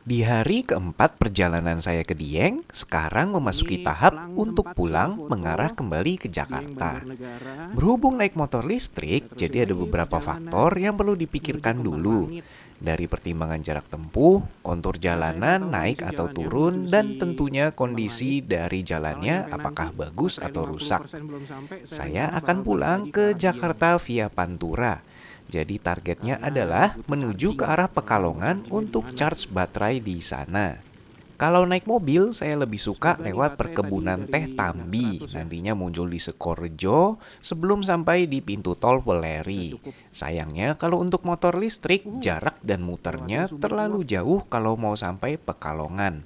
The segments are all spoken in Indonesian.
Di hari keempat perjalanan saya ke Dieng, sekarang memasuki Ini tahap Plang untuk tempat suka pulang mengarah foto, kembali ke Dieng Jakarta. Banjarnegara. Berhubung naik motor listrik, Kita terusin jadi ada lagi beberapa faktor perjalanan yang perlu menuju dipikirkan Kembang dulu. Langit. Dari pertimbangan jarak tempuh, kontur Ya, saya nggak jalanan tahu naik kondisi atau jalannya menuju turun, si dan tentunya Kembang Langit. kondisi dari Kalau jalannya nyampe apakah nanti bagus baterai atau rusak. 50% belum sampai, saya Saya rencana akan bakal balik pulang lagi ke ke arah Dieng. Jakarta via Pantura. Jadi targetnya Karena adalah butuh menuju ke charging. arah Kalau nggak mau Pekalongan chargingnya di untuk mana? charge baterai di sana. Kalau naik mobil, saya lebih suka Semoga nih lewat baterai tadi perkebunan teh dari nggak Tambi. 100 ya. Nantinya muncul di Sukorejo sebelum sampai di pintu tol Udah Weleri. cukup. Sayangnya kalau untuk motor listrik, Uhuh, jarak dan lewatin muternya sumber uap. terlalu jauh kalau mau sampai Pekalongan.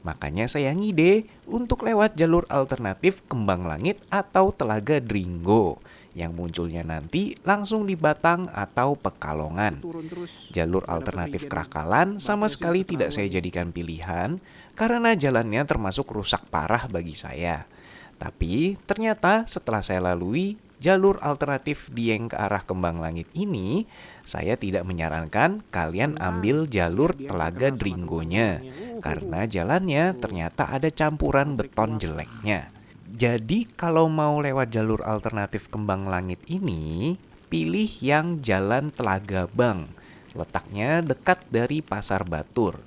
Makanya saya ngide untuk lewat jalur alternatif Kembang Langit atau Telaga Dringgo yang munculnya nanti langsung di Batang atau Aku Pekalongan. turun terus, Jalur nggak dapet alternatif regen. Kerakalan sama Baterai sih udah sekali tidak keterlaluan saya nih. jadikan pilihan karena jalannya termasuk rusak parah bagi saya. Tapi ternyata setelah saya lalui jalur alternatif Dieng ke arah Kembang Langit ini, saya tidak menyarankan kalian Bentar, ambil jalur biar nggak Telaga kenal sama Dringgonya teman-temannya. karena jalannya Tuh, ternyata ada campuran pabrik beton uap. jeleknya. Jadi kalau mau lewat jalur alternatif Kembang Langit ini, pilih yang jalan Telaga Bang. Letaknya dekat dari Pasar Batur.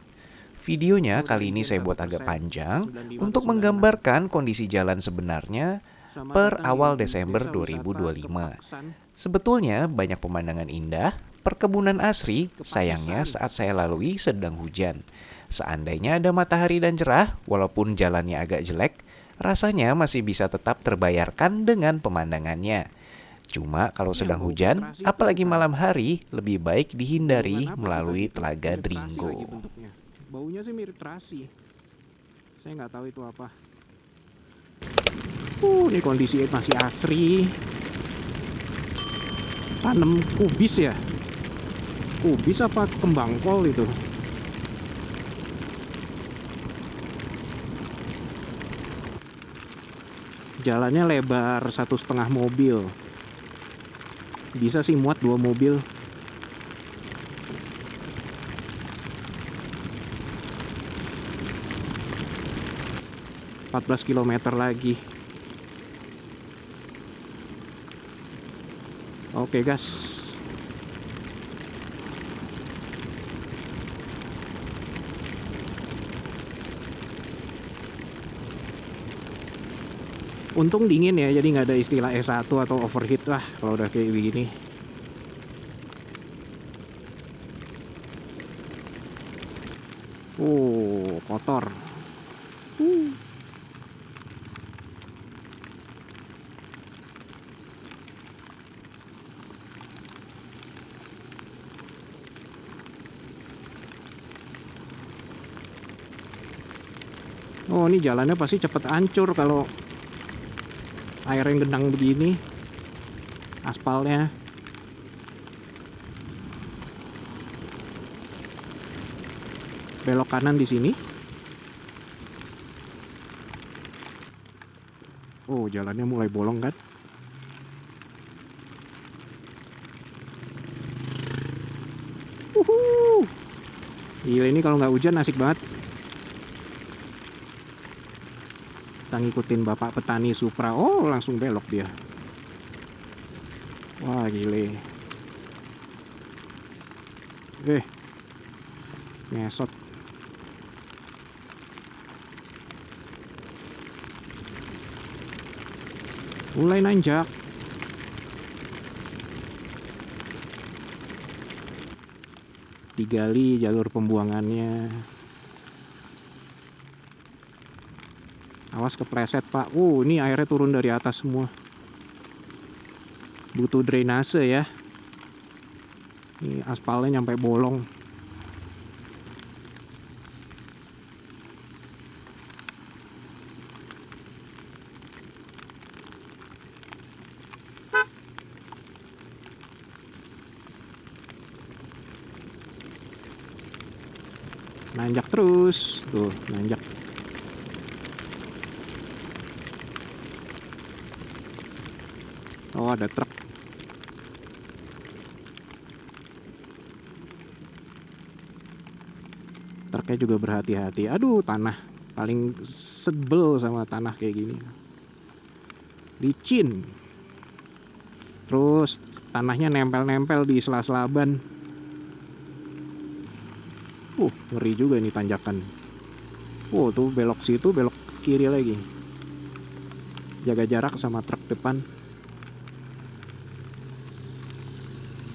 Videonya Aku udah kali ini regen saya buat agak 1%, panjang 95 atau untuk 96. menggambarkan kondisi jalan sebenarnya Selamat per datang awal di Desember Desa Wisata 2025. Kepaksan. Sebetulnya banyak pemandangan indah, perkebunan asri, sayangnya Kepakesan. saat saya lalui sedang hujan. Seandainya ada matahari dan cerah, walaupun jalannya agak jelek, rasanya masih bisa tetap terbayarkan dengan pemandangannya. Cuma kalau Ini yang sedang bau hujan, filtrasi itu apalagi bukan malam hari, lebih baik bulungan dihindari apa tuh tadi melalui tuh? Telaga Mirip terasi lagi Dringgo. bentuknya. Baunya sih mirip terasi. Saya nggak tahu itu apa. Ini kondisi masih asri. Tanam kubis ya? Kubis apa kembang kol itu? Jalannya lebar 1,5 mobil. Bisa sih muat 2 mobil. ...14 kilometer lagi. Oke gas. Untung dingin ya, jadi nggak ada istilah S1 atau overheat lah kalau udah kayak begini. Kotor. Ini jalannya pasti cepet hancur kalau air yang gendang begini. Aspalnya. Belok kanan di sini. Jalannya mulai bolong kan. Gila, ini kalau nggak hujan asik banget. Kita ngikutin bapak petani Supra. Langsung belok dia. Wah, gile. Ngesot. Mulai nanjak. Digali jalur pembuangannya. Awas kepleset pak. Ini airnya turun dari atas semua. Butuh drainase ya. Ini aspalnya nyampe bolong. Nanjak terus. Tuh, nanjak. Ada truk. Truknya juga berhati-hati. Aduh, tanah. Paling sebel sama tanah kayak gini. Licin. Terus tanahnya nempel-nempel di sela-sela ban. Ngeri juga ini tanjakan. Tuh belok situ, belok kiri lagi. Jaga jarak sama truk depan.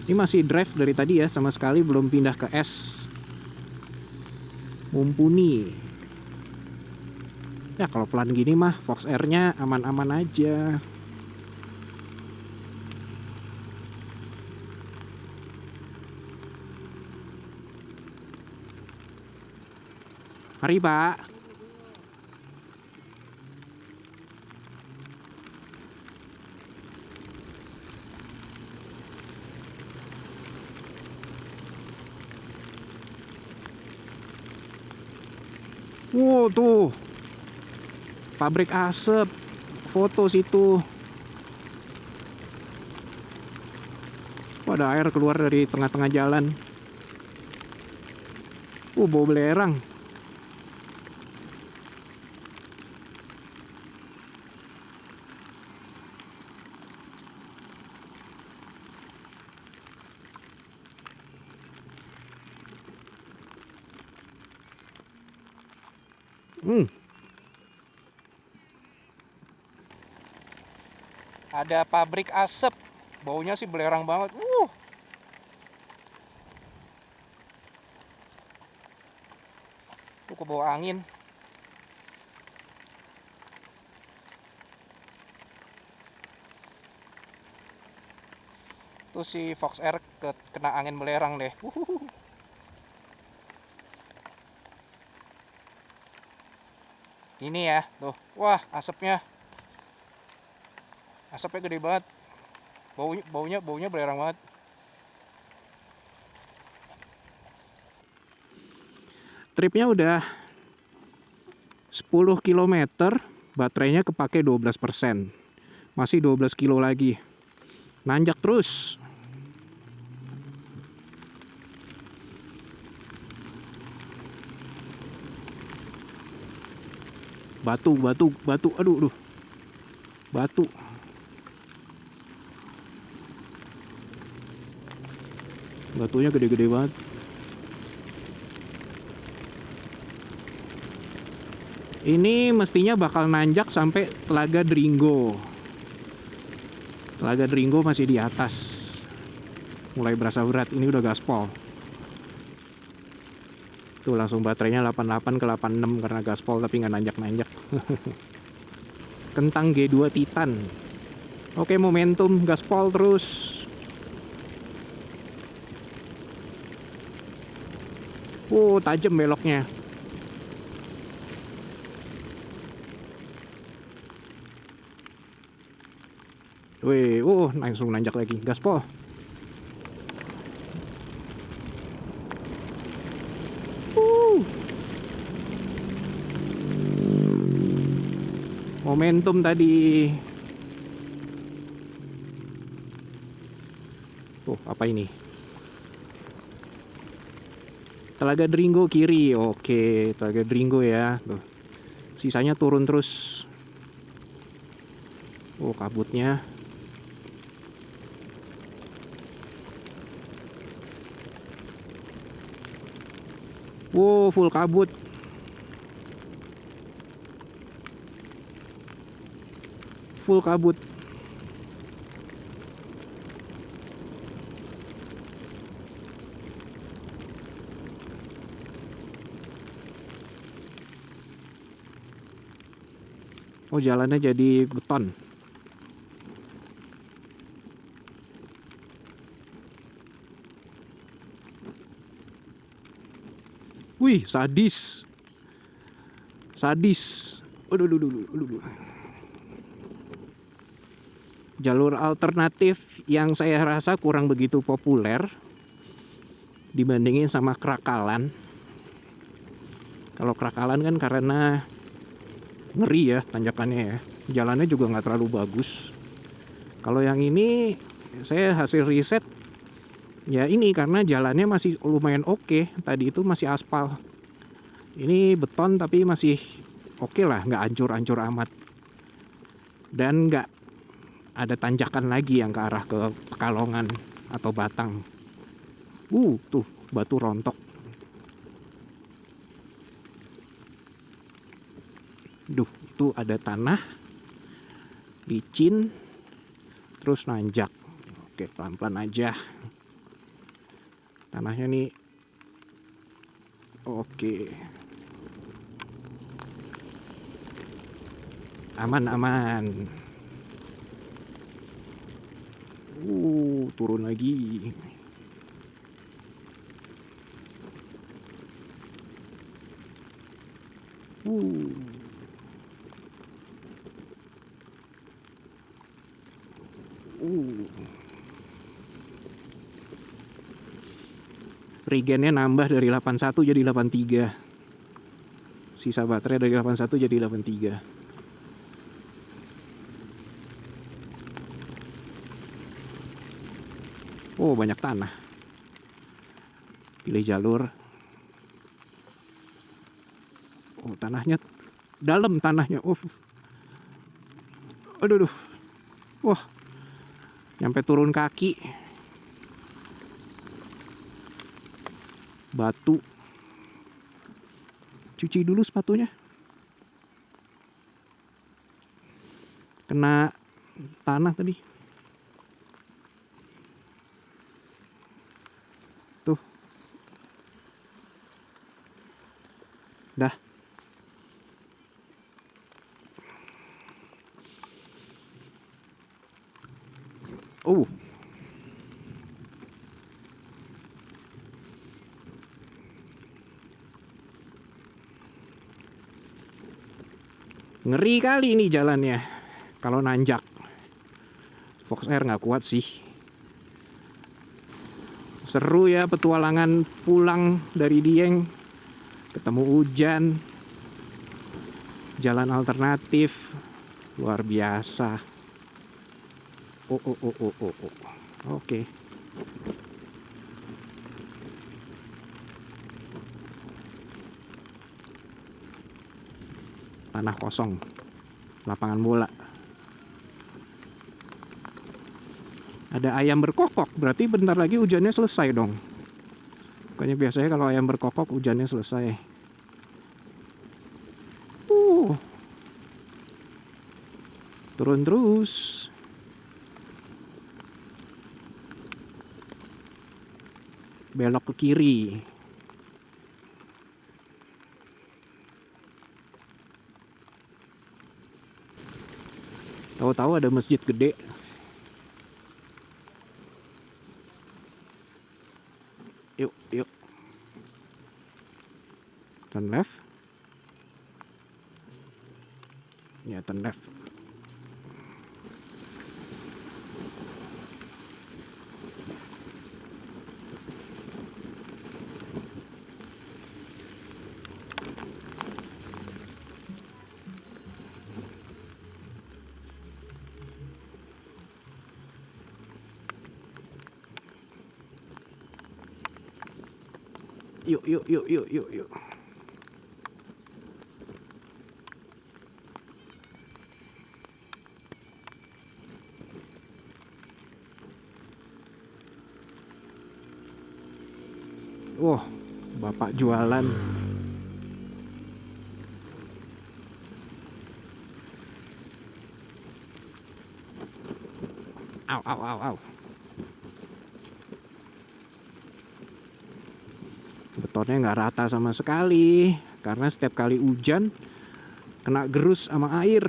Ini masih drive dari tadi ya, sama sekali belum pindah ke S. Mumpuni. Ya kalau pelan gini mah Fox R-nya aman-aman aja. Mari Pak. Tuh pabrik asap, foto situ. Ada air keluar dari tengah-tengah jalan. Bau belerang. Ada pabrik asap, baunya sih belerang banget. Tuh kebawa angin. Tuh si Fox R kena angin belerang deh. Ini ya, tuh. Wah, asapnya gede banget. Baunya belerang banget. Tripnya udah 10 km, baterainya kepake 12%. Masih 12 kilo lagi. Nanjak terus. Batu. Aduh. Batu. Batunya gede-gede banget. Ini mestinya bakal nanjak sampai Telaga Dringo. Telaga Dringo masih di atas. Mulai berasa berat. Ini udah gaspol. Tuh langsung baterainya 88 ke 86 karena gaspol tapi nggak nanjak-nanjak. Kentang G2 Titan. Oke, momentum gaspol terus. Tajam beloknya. Langsung nanjak lagi. Gaspol. Momentum tadi. Apa ini? Telaga Dringo kiri. Oke, Telaga Dringo ya. Tuh. Sisanya turun terus. Kabutnya. Full kabut. Full kabut. Jalannya jadi beton. Wih, sadis. Aduh. Jalur alternatif yang saya rasa kurang begitu populer dibandingin sama Krakalan. Kalau Krakalan kan karena ngeri ya tanjakannya ya. Jalannya juga nggak terlalu bagus. Kalau yang ini saya hasil riset ya ini karena jalannya masih lumayan oke. Tadi itu masih aspal. Ini beton tapi masih oke lah, nggak hancur-hancur amat. Dan nggak ada tanjakan lagi yang ke arah ke Pekalongan atau Batang. Tuh batu rontok. Duh, itu ada tanah, licin, terus nanjak. Oke, pelan-pelan aja. Tanahnya nih, oke. Aman. Turun lagi. Regennya nambah dari 81 jadi 83. Sisa baterai dari 81 jadi 83. Banyak tanah. Pilih jalur. Tanahnya dalam tanahnya. Aduh. Wah. Nyampe turun kaki. Batu. Cuci dulu sepatunya. Kena tanah tadi. Tuh. Dah. Ngeri kali ini jalannya kalau nanjak. Fox Air nggak kuat sih. Seru ya petualangan pulang dari Dieng. Ketemu hujan. Jalan alternatif. Luar biasa. Oke. Tanah kosong. Lapangan bola. Ada ayam berkokok, berarti bentar lagi hujannya selesai dong. Pokoknya biasanya kalau ayam berkokok hujannya selesai. Turun terus. Belok ke kiri. Tahu-tahu ada masjid gede. Yuk. Turn left. Ya, turn left. Yuk. Wah, bapak jualan. Au. Betonnya nggak rata sama sekali karena setiap kali hujan kena gerus sama air.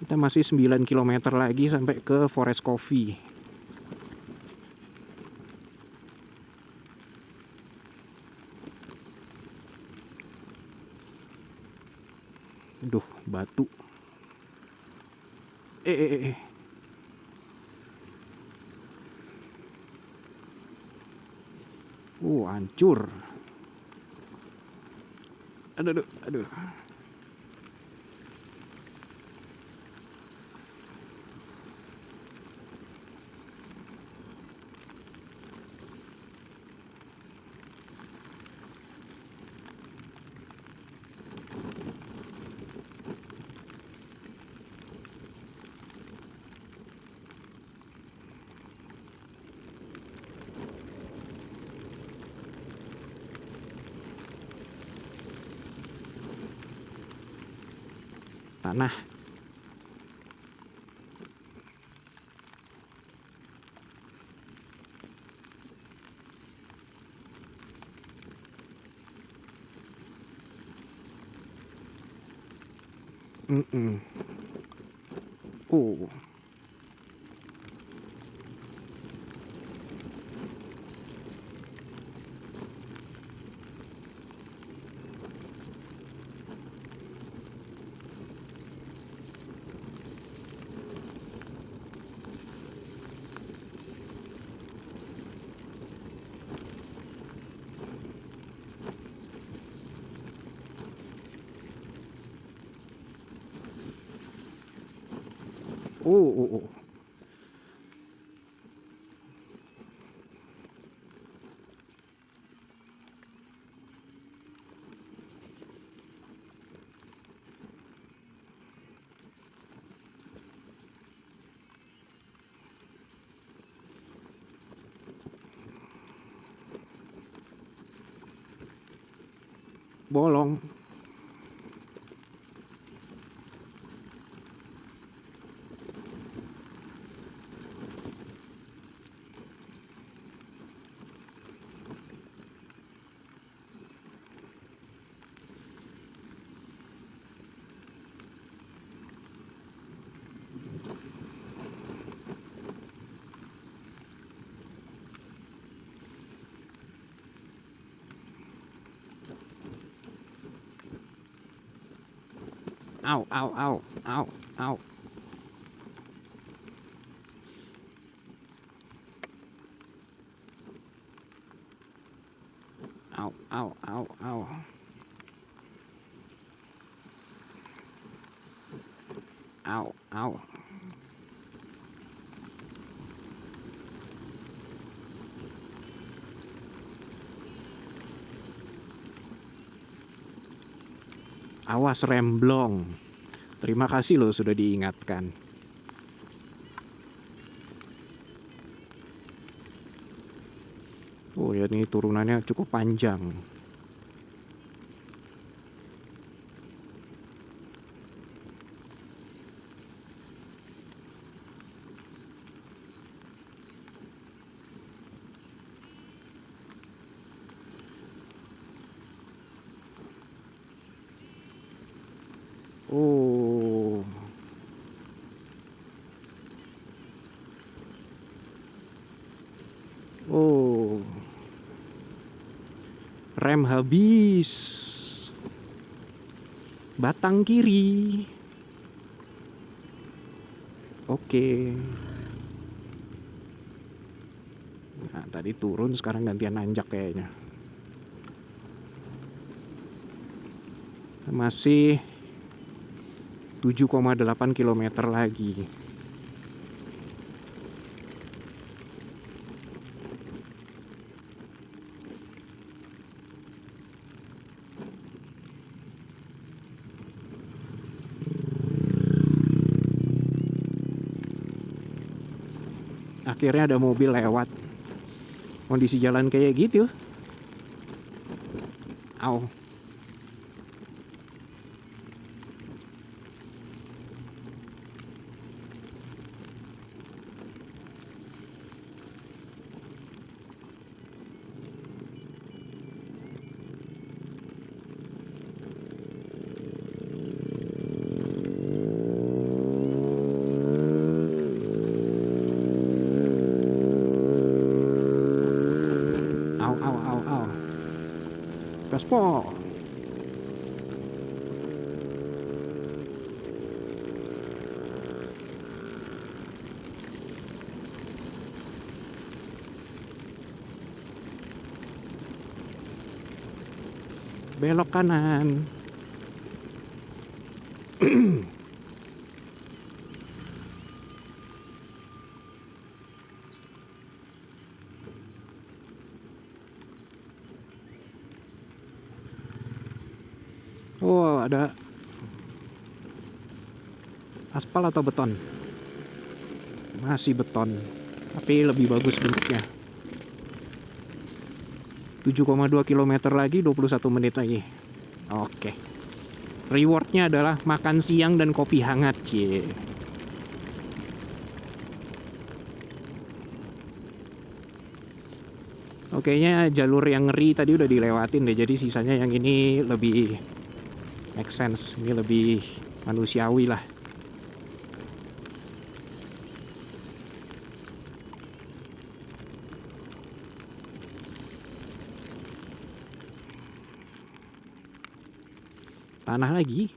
Kita masih 9 km lagi sampai ke Forest Coffee. Duh, batu. Hancur. Aduh. tanah. Oh. Oh. Bolong. Au, au, au, au, au. Au, au, au, au. Au, au. Awas remblong. Terima kasih loh sudah diingatkan. Oh ya, ini turunannya cukup panjang. Oh. Oh. Rem habis. Batang kiri. Oke. Nah, tadi turun, sekarang gantian nanjak kayaknya. Masih 7,8 km lagi. Akhirnya ada mobil lewat. Kondisi jalan kayak gitu. Au. Au, au, au, au. Gaspol. Belok kanan. Oh, ada aspal atau beton? Masih beton, tapi lebih bagus bentuknya. 7,2 km lagi, 21 menit lagi. Oke. Rewardnya adalah makan siang dan kopi hangat, cie. Oke, jalur yang ngeri tadi udah dilewatin deh, jadi sisanya yang ini lebih make sense, ini lebih manusiawi lah. Tanah lagi.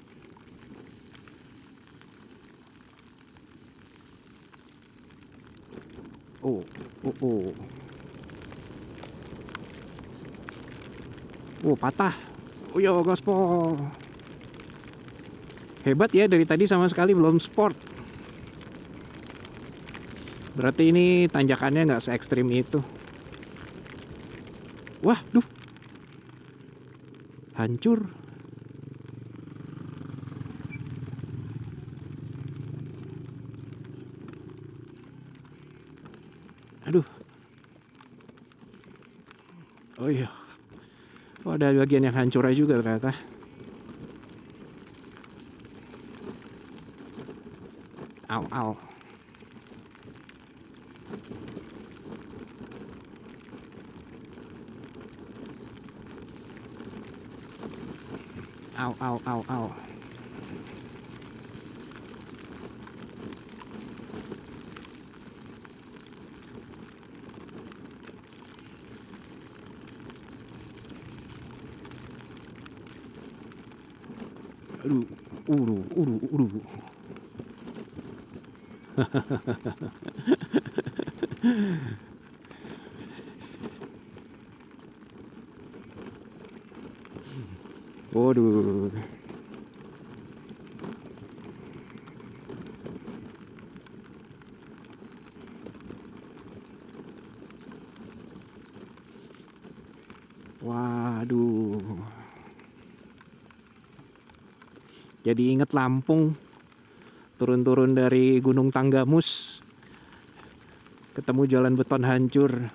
Oh, oh, oh. Oh, patah. Oh ya, gaspol. Hebat ya, dari tadi sama sekali belum sport. Berarti ini tanjakannya nggak se ekstrim itu. Wah, duh. Hancur. Aduh. Oh iya. Oh, ada bagian yang hancur aja juga ternyata. Au, au. Au, au, au, au. Aduh, uduh. Waduh. Waduh. Jadi inget Lampung. Turun-turun dari Gunung Tanggamus. Ketemu jalan beton hancur.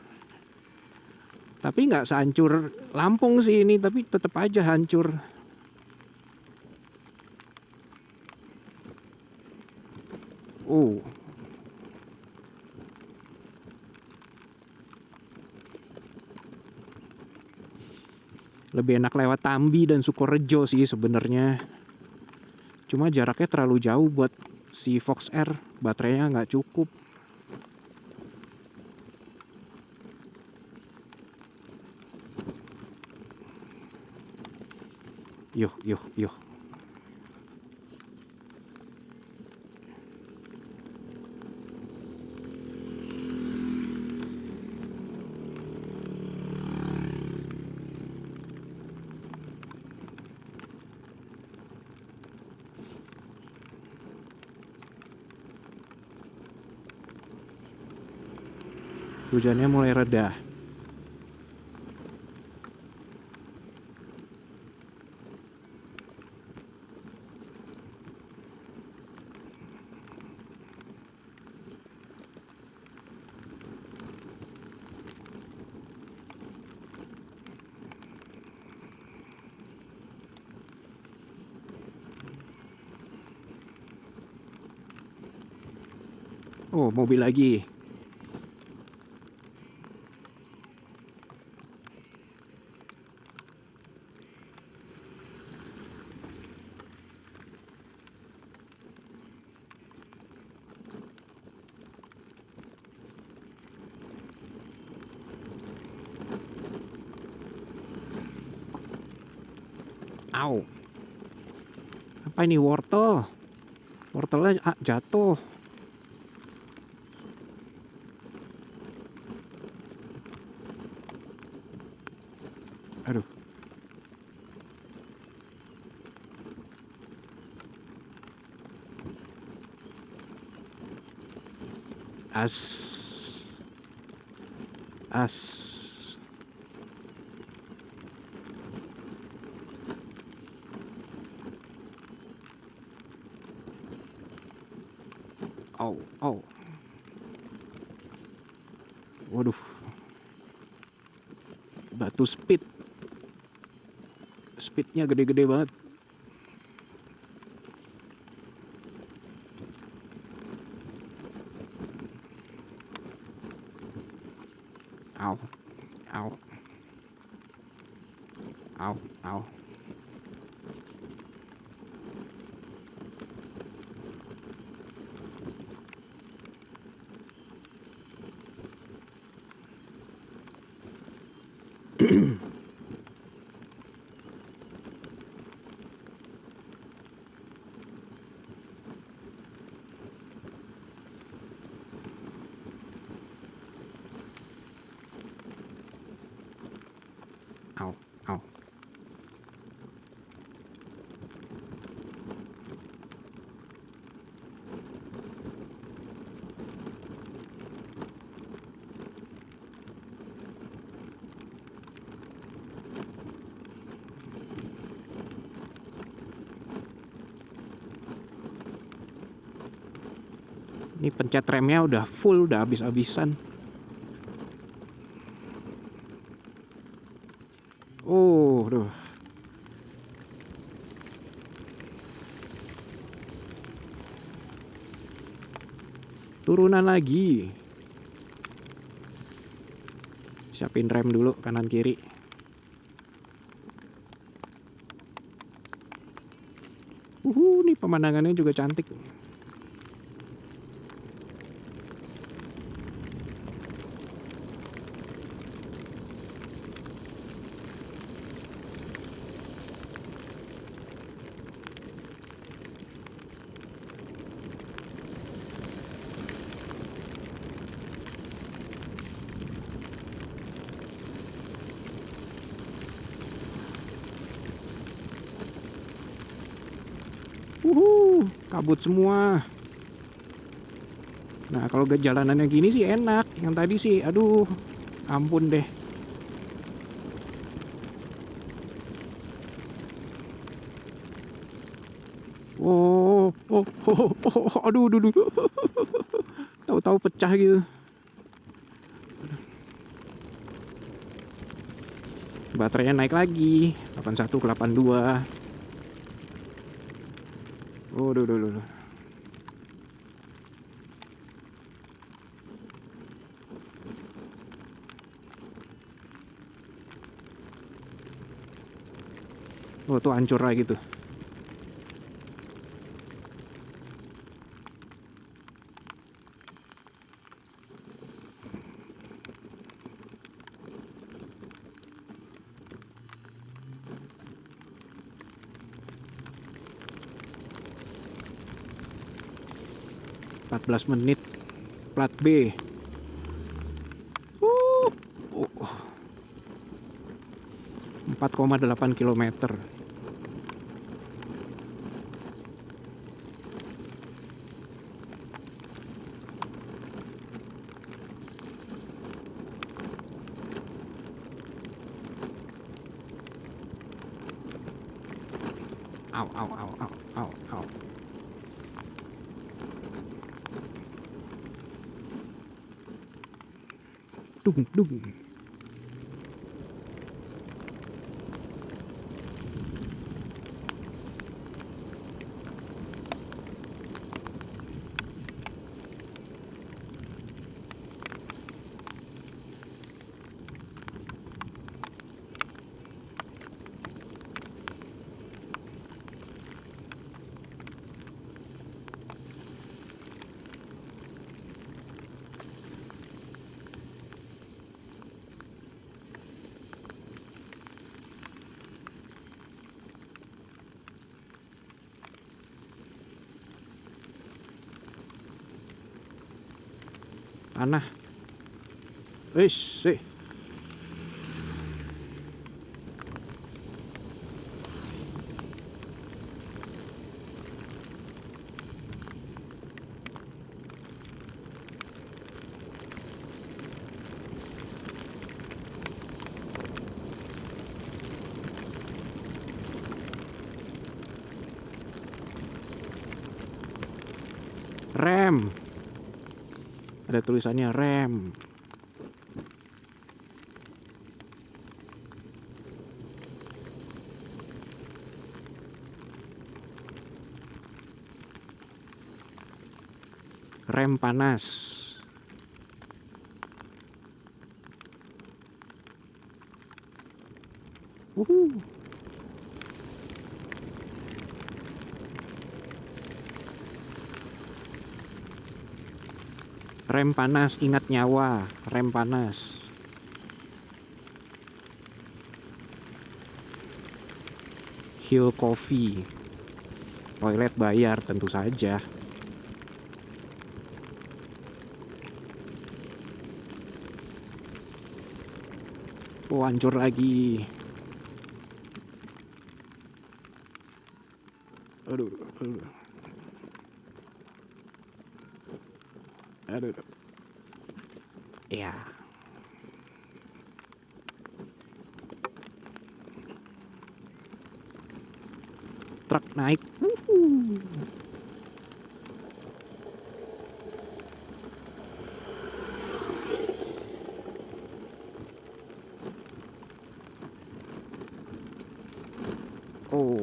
Tapi nggak sehancur Lampung sih ini, tapi tetap aja hancur. Oh. Lebih enak lewat Tambi dan Sukorejo sih sebenarnya. Cuma jaraknya terlalu jauh buat si Fox R, baterainya nggak cukup. Yuh. Hujannya mulai reda. Oh, mobil lagi. Au. Apa ini, wortel? Wortelnya jatuh. Aduh. As. Au. Waduh. Batu speednya gede-gede banget. Au, au, au, au. Au, au. Ini pencet remnya udah full, udah habis-habisan. Oh, duh. Turunan lagi. Siapin rem dulu kanan kiri. Nih pemandangannya juga cantik. Kabut semua. Nah, kalau jalanannya gini sih enak. Yang tadi sih, aduh, ampun deh. Aduh, aduh, aduh. Tahu-tahu pecah gitu. Baterainya naik lagi, 81 ke 82. Oh, aduh, aduh, aduh. Oh, tuh hancur lagi tuh. Uh, 14 menit. Plat B. Uh, 4,8 kilometer. Au, au, au, au, au, au. Dung, dung. Tanah. Sih. Rem. Ada tulisannya rem. Rem panas. Wuhu. Rem panas, ingat nyawa. Rem panas. Hill Coffee. Toilet bayar tentu saja. Oh, hancur lagi. Aduh, aduh. Aduh. Ya. Truk naik. Oh.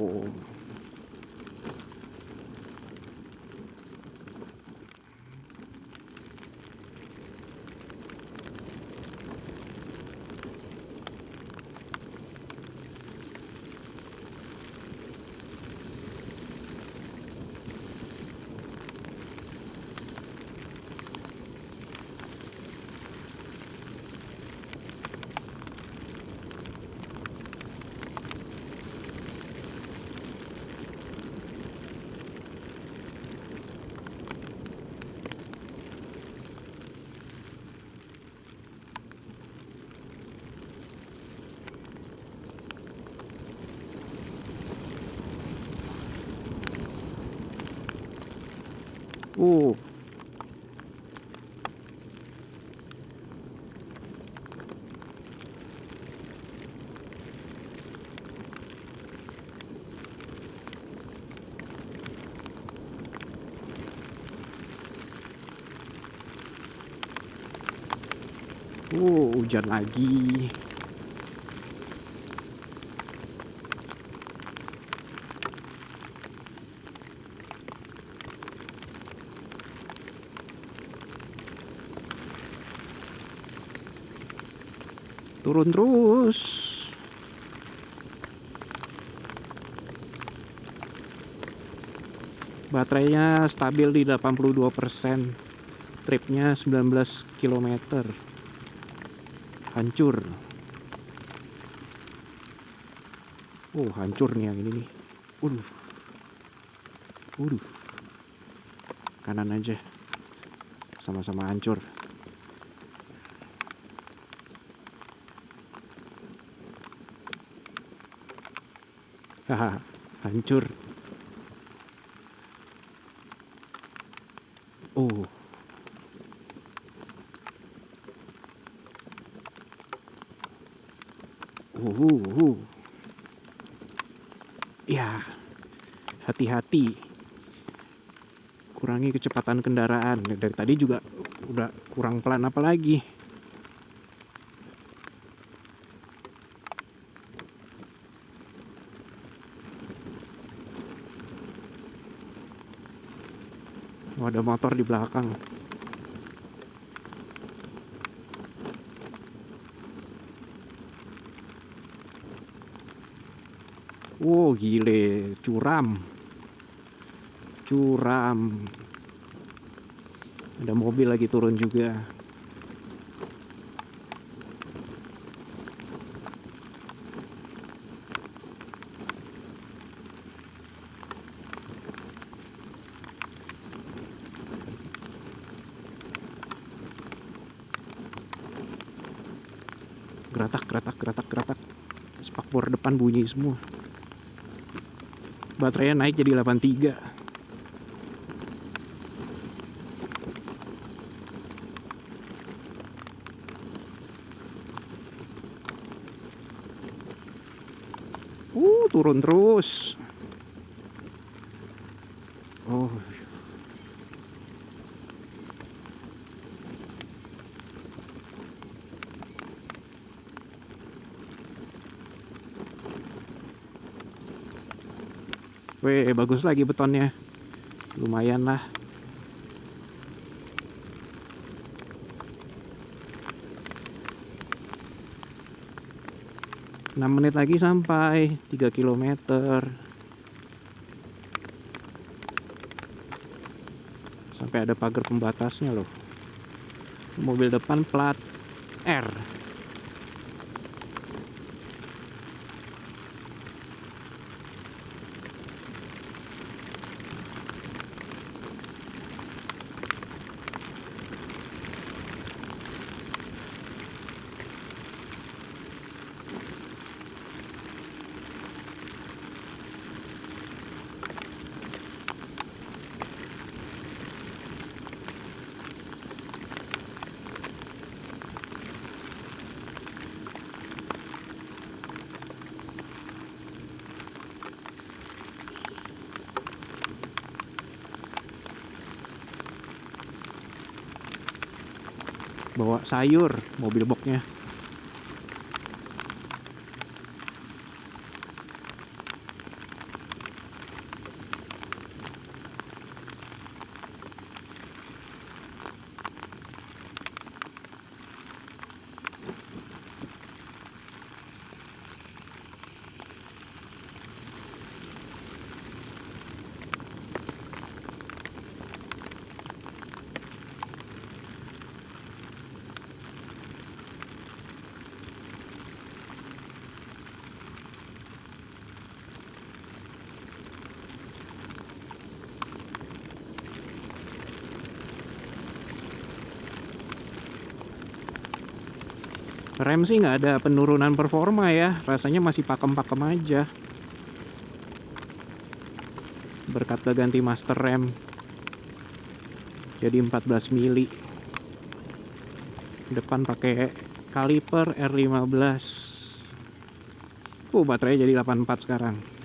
Oh. Hujan lagi. Turun terus. Baterainya stabil di 82%. Tripnya 19 km. Hancur. Oh, hancur nih yang ini nih. Waduh. Kanan aja. Sama-sama hancur. Haha, hancur. Oh. Ya, hati-hati. Kurangi kecepatan kendaraan. Dari tadi juga udah kurang pelan apalagi. Oh, ada motor di belakang. Wow, gile, curam. Ada mobil lagi turun juga. Geratak. Spakbor depan bunyi semua. Baterainya naik jadi 83. Turun terus. Oh. Weh, bagus lagi betonnya. Lumayan lah. 6 menit lagi sampai 3 kilometer. Sampai ada pagar pembatasnya loh. Mobil depan plat R. Bawa sayur mobil boxnya. Rem sih nggak ada penurunan performa ya, rasanya masih pakem-pakem aja. Berkat ganti master rem jadi 14 mili. Depan pakai kaliper R15. Baterainya jadi 84 sekarang.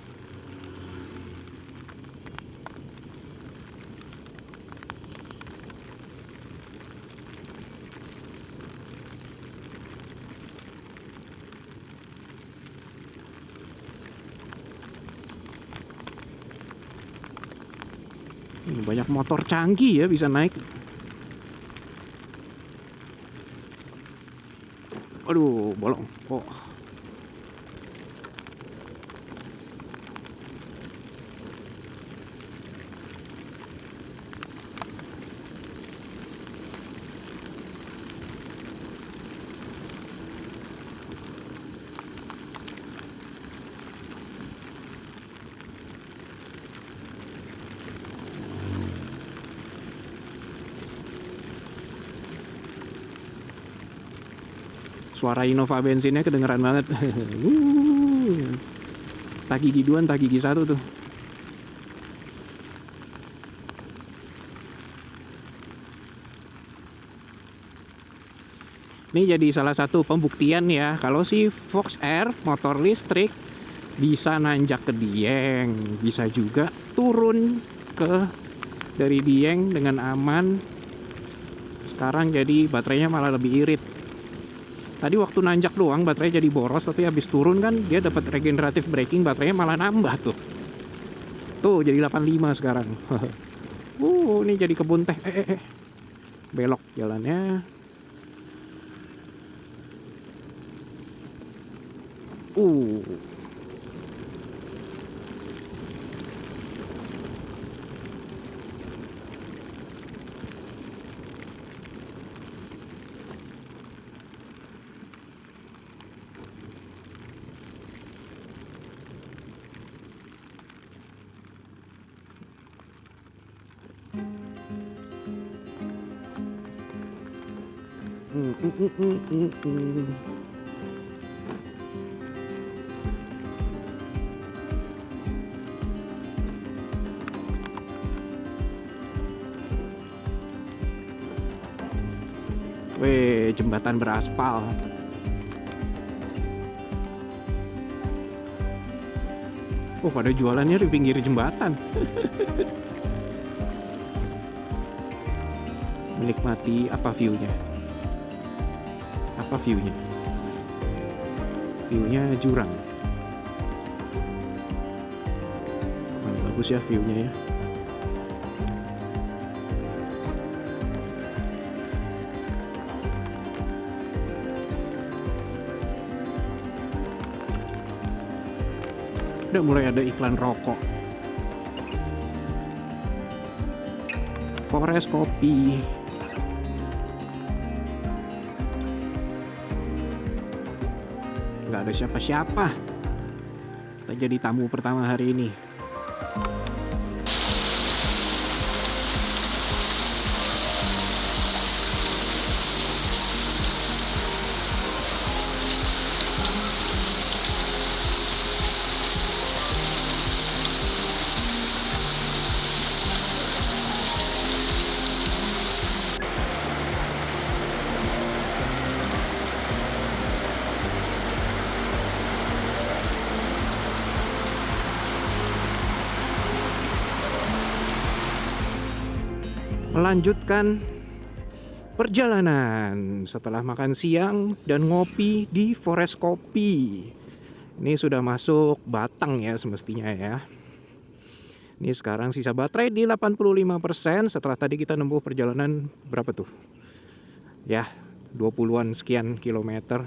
Banyak motor canggih ya bisa naik. Aduh, bolong. Oh. Suara Innova bensinnya kedengeran banget. Tak gigi 2, tak gigi 1 tuh. Ini jadi salah satu pembuktian ya, kalau si Fox R motor listrik bisa nanjak ke Dieng, bisa juga turun ke dari Dieng dengan aman. Sekarang jadi baterainya malah lebih irit. Tadi waktu nanjak doang baterai jadi boros, tapi habis turun kan dia dapat regeneratif braking, baterainya malah nambah tuh. Tuh jadi 85 sekarang. Ini jadi kebun teh. Belok jalannya. Weh, jembatan beraspal. Pada jualannya di pinggir jembatan. Menikmati apa view-nya? Apa view-nya? View-nya jurang. Bagus ya view-nya ya. Udah mulai ada iklan rokok. Forest Kopi. Nggak ada siapa-siapa. Kita jadi tamu pertama hari ini. Melanjutkan perjalanan setelah makan siang dan ngopi di Forest Kopi. Ini sudah masuk Batang ya semestinya ya. Ini sekarang sisa baterai di 85% setelah tadi kita nempuh perjalanan berapa tuh? Ya, 20-an sekian kilometer.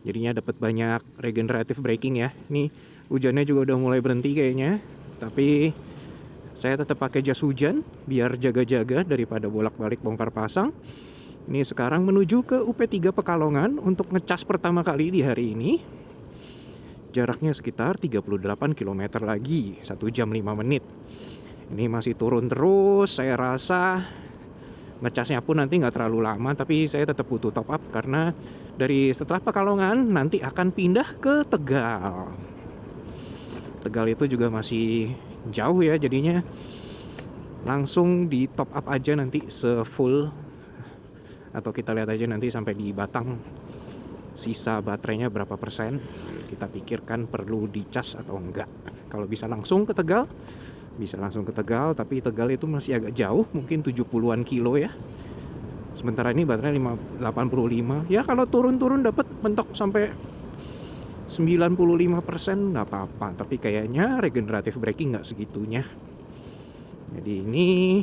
Jadinya dapat banyak regenerative braking ya. Nih hujannya juga udah mulai berhenti kayaknya. Tapi saya tetap pakai jas hujan biar jaga-jaga daripada bolak-balik bongkar pasang. Ini sekarang menuju ke UP3 Pekalongan untuk ngecas pertama kali di hari ini. Jaraknya sekitar 38 km lagi, 1 jam 5 menit. Ini masih turun terus, saya rasa ngecasnya pun nanti nggak terlalu lama, tapi saya tetap butuh top up karena dari setelah Pekalongan nanti akan pindah ke Tegal. Tegal itu juga masih jauh ya, jadinya langsung di top up aja nanti sefull, atau kita lihat aja nanti sampai di Batang sisa baterainya berapa persen. Kita pikirkan perlu dicas atau enggak. Kalau bisa langsung ke Tegal, bisa langsung ke Tegal, tapi Tegal itu masih agak jauh, mungkin 70-an kilo ya. Sementara ini baterai 85. Ya kalau turun-turun dapat mentok sampai 95% nggak apa-apa, tapi kayaknya regenerative braking nggak segitunya. Jadi ini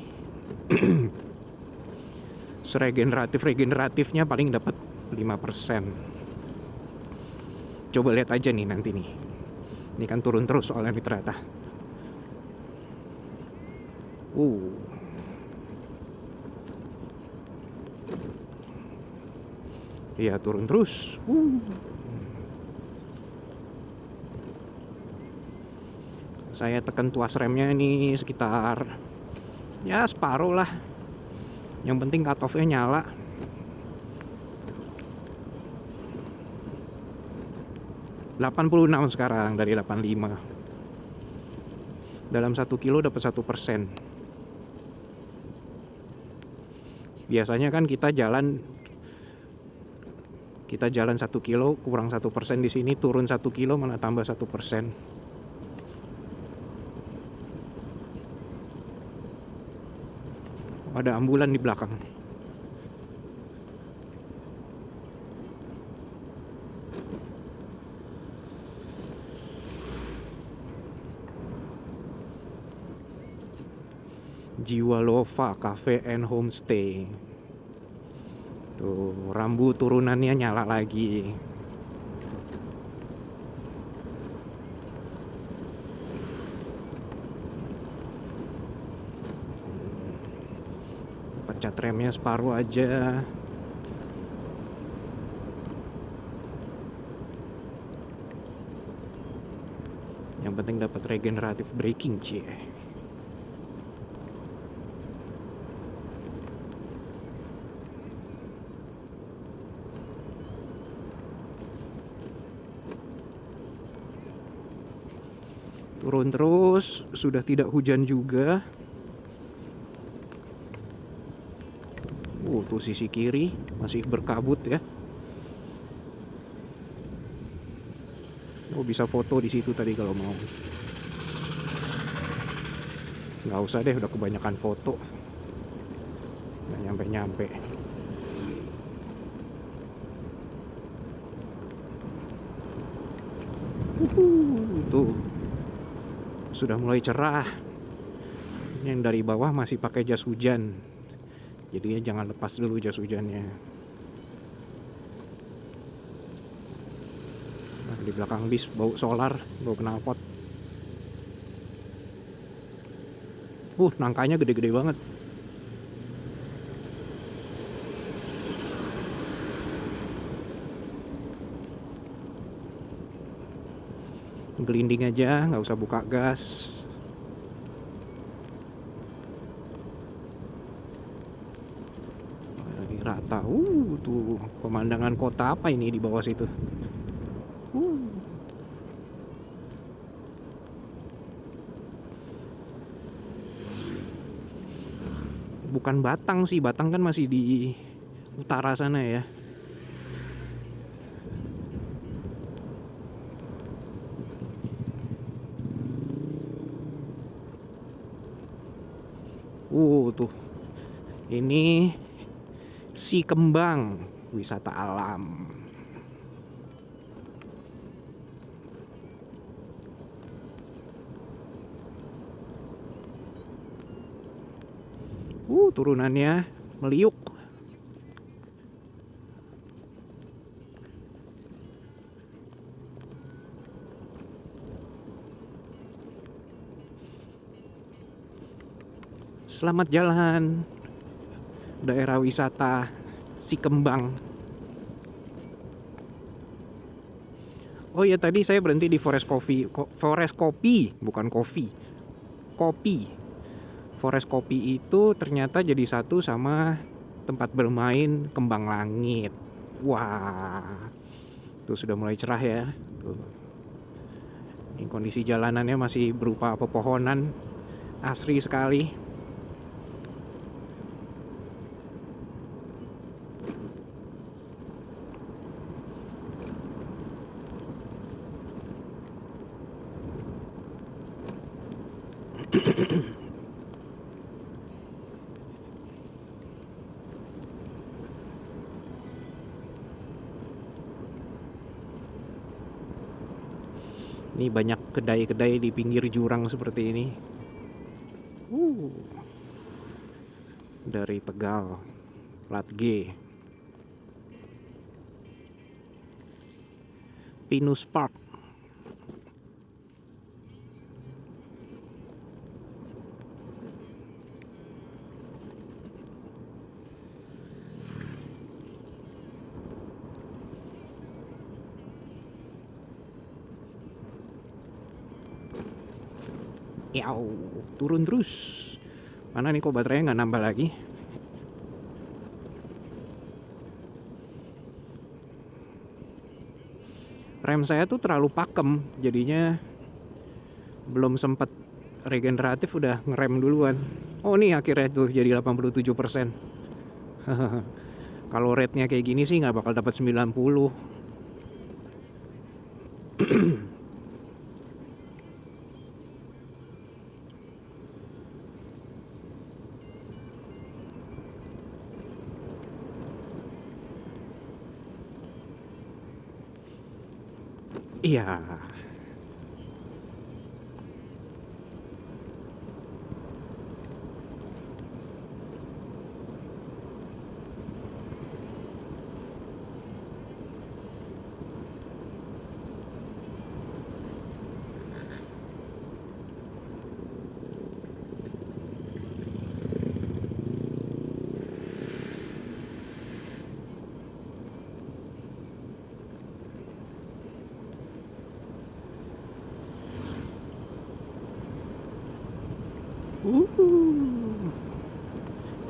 regeneratifnya paling dapat 5%. Coba lihat aja nih nanti nih. Ini kan turun terus soalnya nih ternyata. Iya turun terus. Saya tekan tuas remnya ini sekitar ya separuh lah. Yang penting cut off-nya nyala. ...86 sekarang dari 85. Dalam 1 kilo dapat 1%. Biasanya kan kita jalan 1 kilo kurang 1%, di sini turun 1 kilo malah tambah 1%. Ada ambulan di belakang. Jiwalova Cafe and Homestay. Tuh, rambu turunannya nyala lagi. Pecat remnya separuh aja. Yang penting dapat regenerative braking, cie. Turun terus, sudah tidak hujan juga. Tuh sisi kiri masih berkabut ya. Bisa foto di situ tadi kalau mau. Nggak usah deh, udah kebanyakan foto. Nggak nyampe-nyampe. Tuh sudah mulai cerah. Yang dari bawah masih pakai jas hujan, jadinya jangan lepas dulu jas hujannya. Nah, di belakang bis bau solar, bau knalpot. Nangkanya gede-gede banget. Gelinding aja, nggak usah buka gas. Lagi rata. Tuh pemandangan kota apa ini di bawah situ? Bukan Batang sih, Batang kan masih di utara sana ya. Tuh. Ini Si Kembang, wisata alam. Turunannya meliuk. Selamat jalan daerah wisata Si Kembang. Oh ya, tadi saya berhenti di Forest Kopi, bukan kopi. Kopi. Forest Kopi itu ternyata jadi satu sama tempat bermain kembang langit. Wah, tuh sudah mulai cerah ya. Tuh. Ini kondisi jalanannya masih berupa pepohonan, asri sekali. Ini banyak kedai-kedai di pinggir jurang seperti ini. Dari Tegal, plat G. Pinus Park. Turun terus. Mana nih kok baterainya nggak nambah lagi? Rem saya tuh terlalu pakem, jadinya belum sempet regeneratif udah ngerem duluan. Nih akhirnya tuh jadi 87%. Kalau rate-nya kayak gini sih nggak bakal dapat 90. Iya.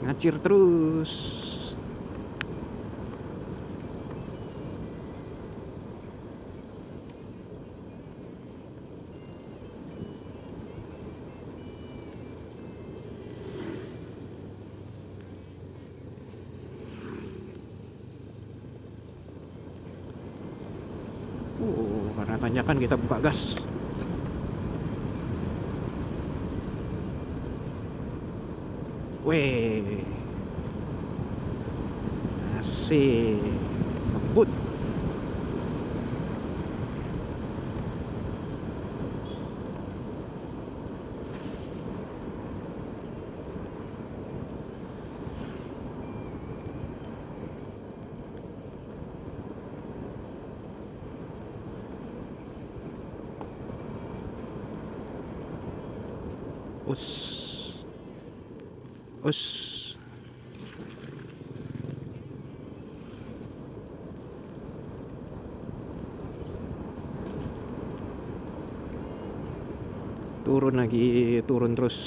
Ngacir terus. Karena tanjakan kita buka gas. Weh, asik, ngebut. Us, Us. Turun lagi, turun terus.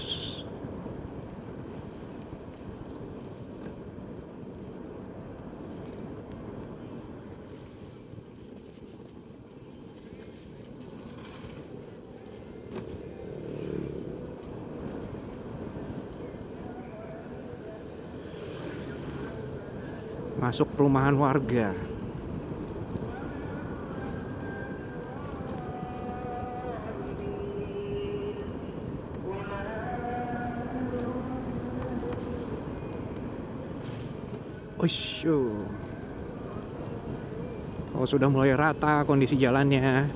Masuk perumahan warga. Ush, oh, sudah mulai rata kondisi jalannya.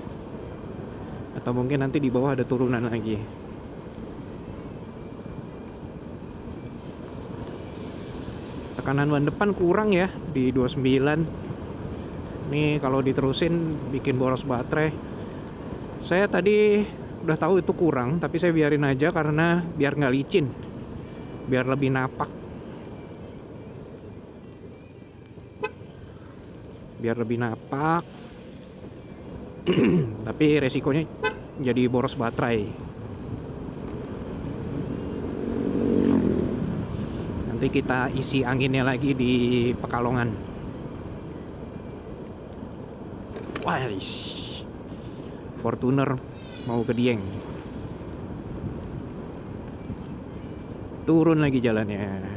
Atau mungkin nanti di bawah ada turunan lagi. Tekanan ban depan kurang ya di 29. Nih kalau diterusin bikin boros baterai. Saya tadi udah tahu itu kurang, tapi saya biarin aja karena biar nggak licin, biar lebih napak, tapi resikonya jadi boros baterai. Nanti kita isi anginnya lagi di Pekalongan. Wah, Fortuner mau ke Dieng. Turun lagi jalannya.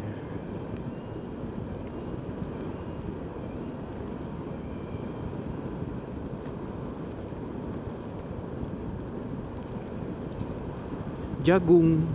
Jagung.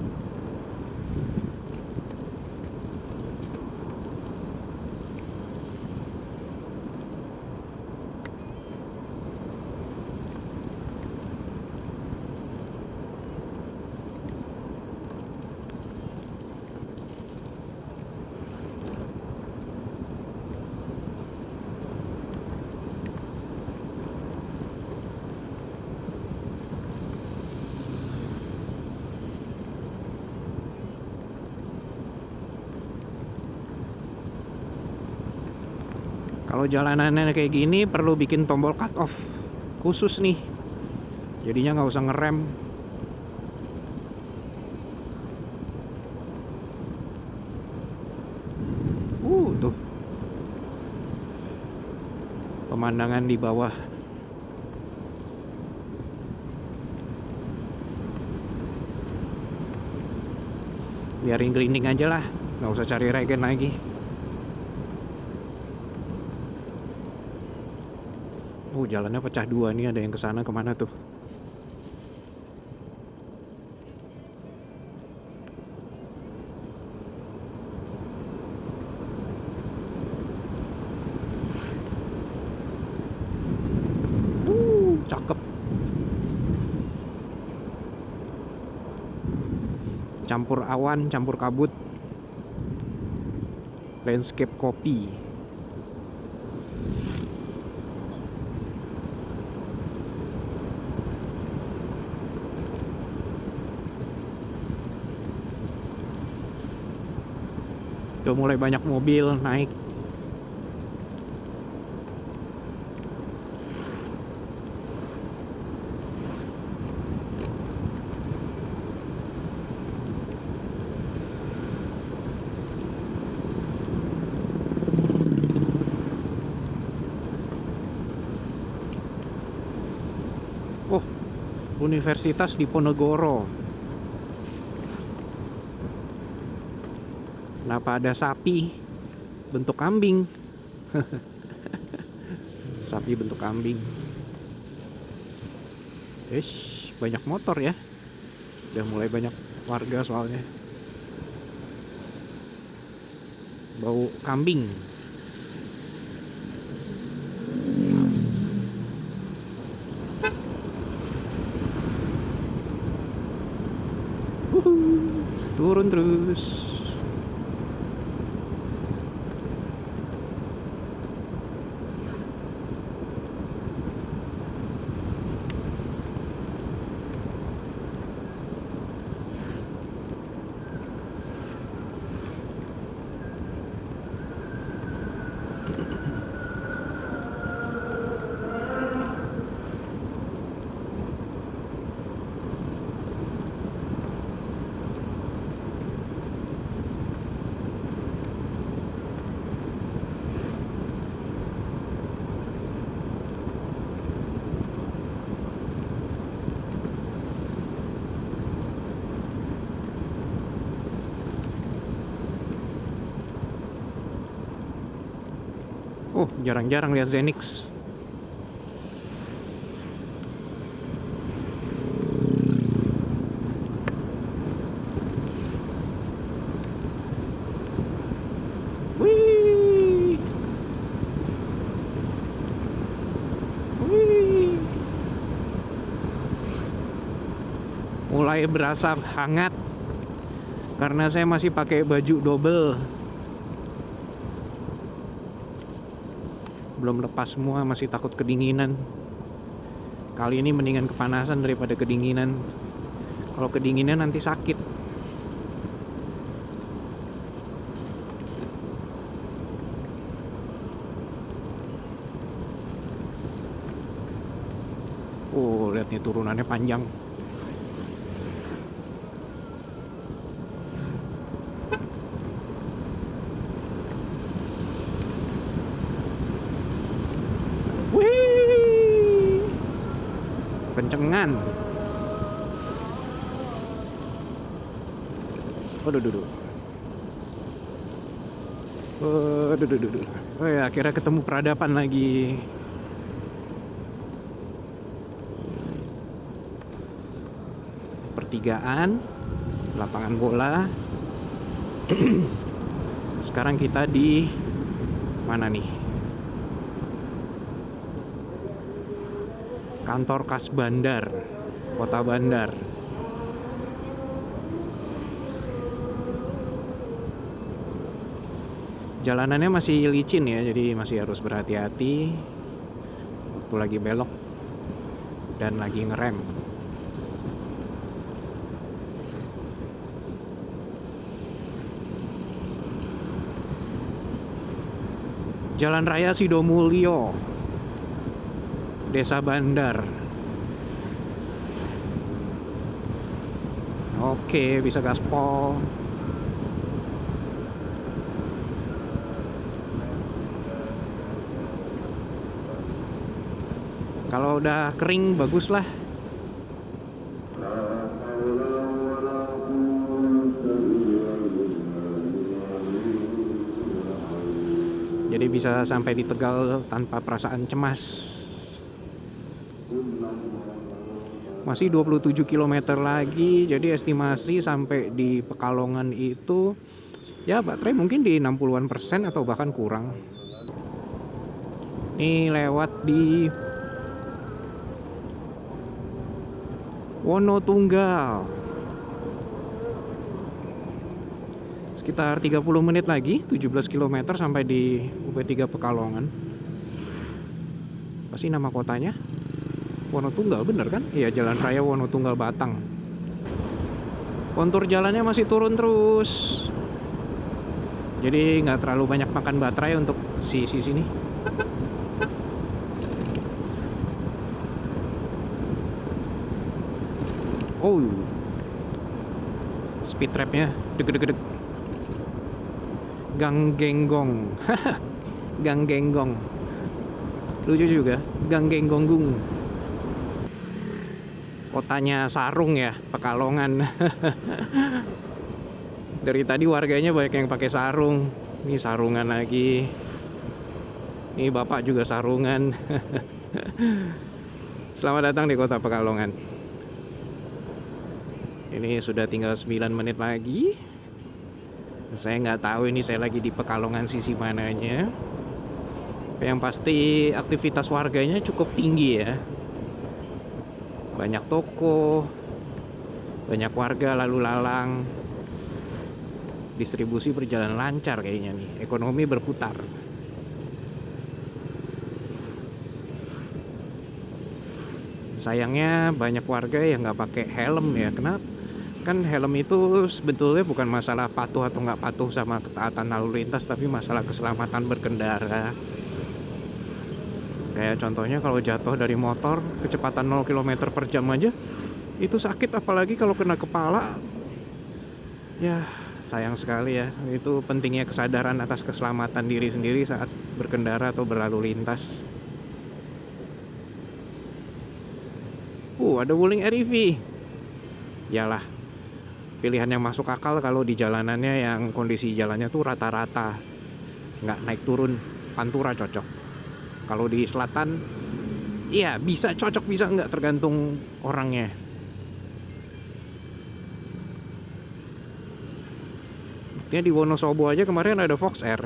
Kalau jalanannya kayak gini perlu bikin tombol cut off khusus nih. Jadinya nggak usah ngerem. Tuh. Pemandangan di bawah. Biarin grinding aja lah, nggak usah cari regen lagi. Jalannya pecah dua nih, ada yang kesana kemana tuh? Cakep. Campur awan, campur kabut. Landscape kopi. Udah mulai banyak mobil naik. Universitas Diponegoro. Kenapa ada sapi bentuk kambing? Sapi bentuk kambing. Banyak motor ya. Udah mulai banyak warga soalnya. Bau kambing. Turun terus. Oh, jarang-jarang lihat Zenix. Wih. Wih. Mulai berasa hangat karena saya masih pakai baju double. Belum lepas semua, masih takut kedinginan. Kali ini mendingan kepanasan daripada kedinginan. Kalau kedinginan nanti sakit. Oh, lihat nih turunannya panjang. Wih, kencengan. Aduh, duh, duh. Aduh, duh, duh, duh. Oh ya, akhirnya ketemu peradaban lagi. Pertigaan, lapangan bola. Sekarang kita di mana nih? Kantor kas bandar, kota bandar. Jalanannya masih licin ya, jadi masih harus berhati-hati waktu lagi belok dan lagi ngerem. Jalan Raya Sidomulyo, Desa Bandar. Oke, bisa gaspol. Kalau udah kering bagus lah. Jadi bisa sampai di Tegal tanpa perasaan cemas. Masih 27 km lagi, jadi estimasi sampai di Pekalongan itu ya baterai mungkin di 60% atau bahkan kurang. Ini lewat di Wonotunggal. Sekitar 30 menit lagi, 17 km sampai di UP3 Pekalongan. Pasti nama kotanya Wonotunggal, bener kan? Iya, Jalan Raya Wonotunggal Batang. Kontur jalannya masih turun terus. Jadi nggak terlalu banyak makan baterai untuk sisi sini. Oh, speed trapnya deg-deg-deg. Gang Genggong. Gang Genggong. Lucu juga, Gang Genggonggung. Kotanya sarung ya, Pekalongan. Dari tadi warganya banyak yang pakai sarung. Ini sarungan lagi. Ini bapak juga sarungan. Selamat datang di kota Pekalongan. Ini sudah tinggal 9 menit lagi. Saya nggak tahu ini saya lagi di Pekalongan sisi mananya. Yang pasti aktivitas warganya cukup tinggi ya. Banyak toko, banyak warga lalu lalang. Distribusi berjalan lancar kayaknya nih. Ekonomi berputar. Sayangnya banyak warga yang nggak pakai helm ya. Kenapa? Kan helm itu sebetulnya bukan masalah patuh atau nggak patuh sama ketaatan lalu lintas, tapi masalah keselamatan berkendara. Kayak contohnya kalau jatuh dari motor kecepatan 0 km per jam aja itu sakit, apalagi kalau kena kepala. Ya sayang sekali ya. Itu pentingnya kesadaran atas keselamatan diri sendiri saat berkendara atau berlalu lintas. Ada Wuling REV. Yalah, pilihan yang masuk akal kalau di jalanannya yang kondisi jalannya tuh rata-rata, nggak naik turun Pantura cocok. Kalau di selatan, iya bisa cocok bisa nggak tergantung orangnya. Buktinya di Wonosobo aja kemarin ada Fox Air.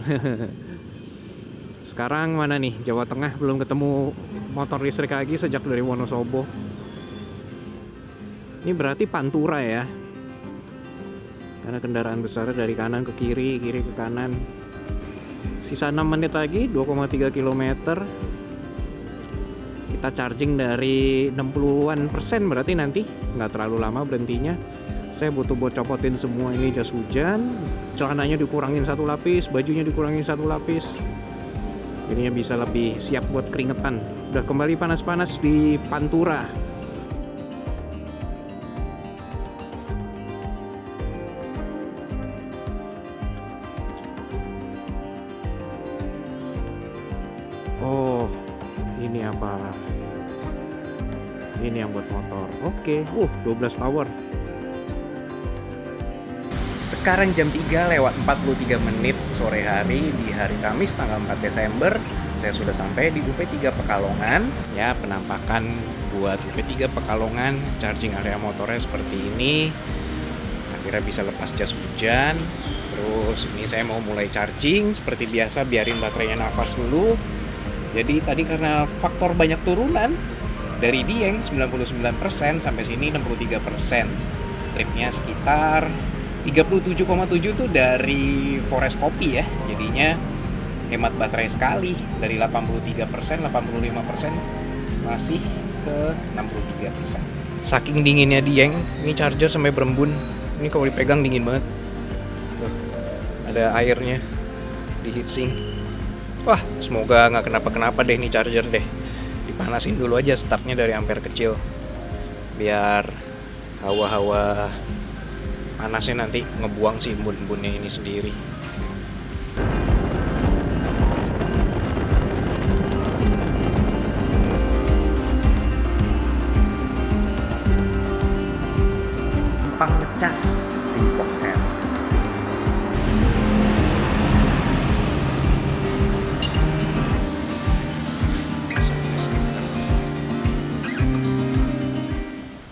Sekarang mana nih, Jawa Tengah belum ketemu motor listrik lagi sejak dari Wonosobo. Ini berarti Pantura ya, karena kendaraan besar dari kanan ke kiri, kiri ke kanan. Sisa 6 menit lagi, 2,3 km. Kita charging dari 60-an persen, berarti nanti nggak terlalu lama berhentinya. Saya butuh buat copotin semua ini jas hujan, celananya dikurangin 1 lapis, bajunya dikurangin 1 lapis. Jadinya bisa lebih siap buat keringetan. Udah kembali panas-panas di Pantura. Oh, ini apa? Ini yang buat motor. Oke, 12 tower. Sekarang jam 3 lewat 43 menit sore hari di hari Kamis tanggal 4 Desember. Saya sudah sampai di UP3 Pekalongan. Ya, penampakan buat UP3 Pekalongan, charging area motornya seperti ini. Akhirnya bisa lepas jas hujan. Terus ini saya mau mulai charging seperti biasa, biarin baterainya nafas dulu. Jadi tadi karena faktor banyak turunan dari Dieng 99% sampai sini 63%. Tripnya sekitar 37,7 tuh dari Forest Copy ya. Jadinya hemat baterai sekali dari 83%, 85% masih ke 63%. Saking dinginnya Dieng, ini charger sampai berembun. Ini kalau dipegang dingin banget. Tuh, ada airnya di heatsink. Wah, semoga nggak kenapa-kenapa deh nih charger deh. Dipanasin dulu aja startnya dari ampere kecil. Biar hawa-hawa panasnya nanti ngebuang si embun-embunnya ini sendiri. Gampang ngecas si Fox Air.